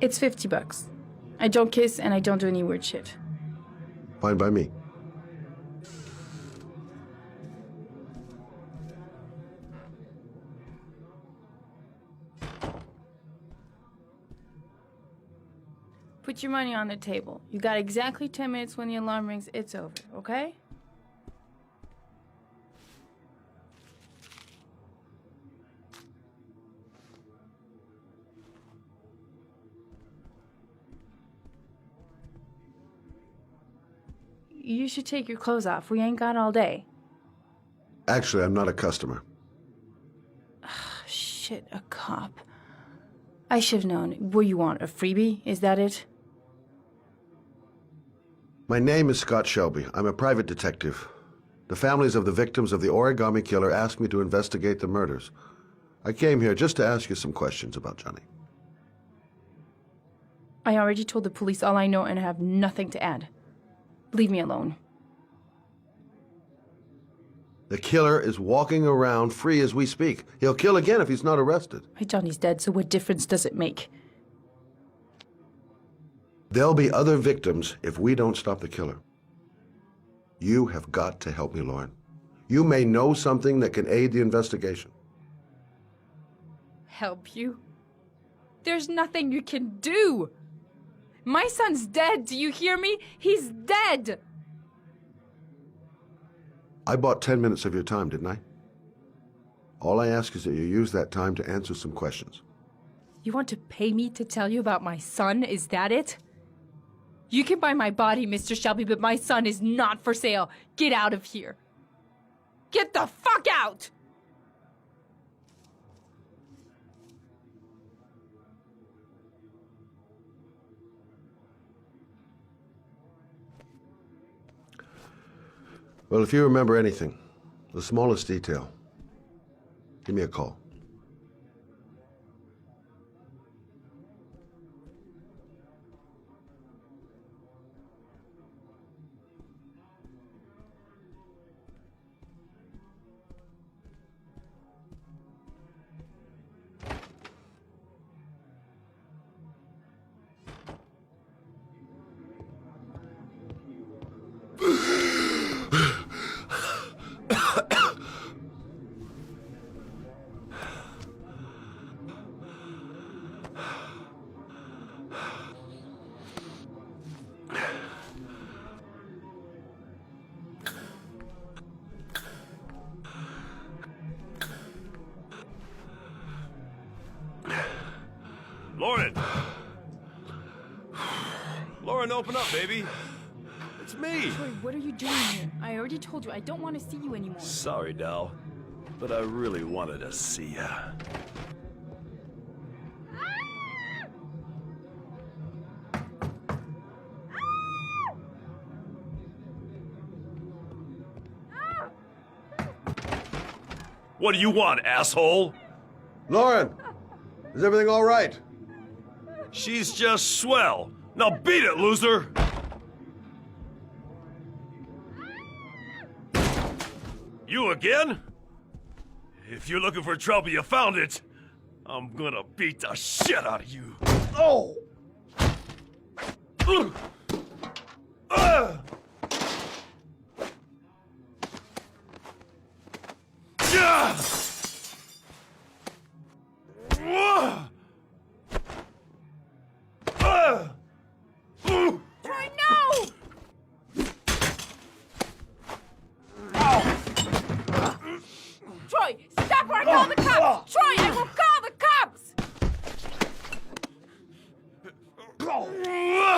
It's $50. I don't kiss and I don't do any weird shit. Fine by me. Put your money on the table. You got exactly 10 minutes. When the alarm rings, it's over, okay? You should take your clothes off. We ain't got all day. Actually, I'm not a customer. Shit, a cop. I should have known. What do you want, a freebie? Is that it? My name is Scott Shelby. I'm a private detective. The families of the victims of the Origami killer asked me to investigate the murders. I came here just to ask you some questions about Johnny. I already told the police all I know and I have nothing to add. Leave me alone. The killer is walking around free as we speak. He'll kill again if he's not arrested. My Johnny's dead, so what difference does it make? There'll be other victims if we don't stop the killer. You have got to help me, Lauren. You may know something that can aid the investigation. Help you? There's nothing you can do! My son's dead, do you hear me? He's dead! I bought 10 minutes of your time, didn't I? All I ask is that you use that time to answer some questions. You want to pay me to tell you about my son? Is that it? You can buy my body, Mr. Shelby, but my son is not for sale. Get out of here. Get the fuck out! Well, if you remember anything, the smallest detail, give me a call. Lauren! Lauren, open up, baby. It's me. Troy, what are you doing here? I already told you, I don't want to see you anymore. Sorry, doll, but I really wanted to see ya. What do you want, asshole? Lauren! Is everything all right? She's just swell. Now beat it, loser! You again? If you're looking for trouble, you found it. I'm gonna beat the shit out of you. Oh! Troy, no! Troy, stop or I call the cops! Troy, I will call the cops! Troy, no!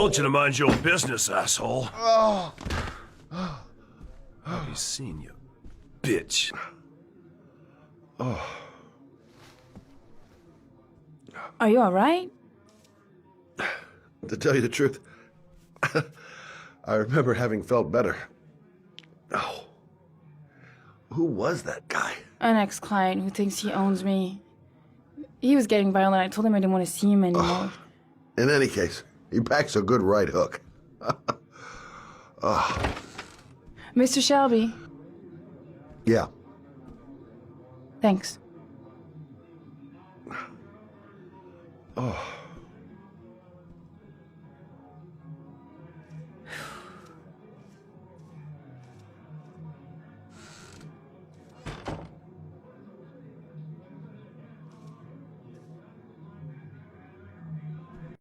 told you to mind your business, asshole. I'll be seeing you, bitch. Are you alright? To tell you the truth, I remember having felt better. Oh. Who was that guy? An ex-client who thinks he owns me. He was getting violent. I told him I didn't want to see him anymore. In any case, he packs a good right hook. Mr. Shelby, Yeah. thanks. Oh.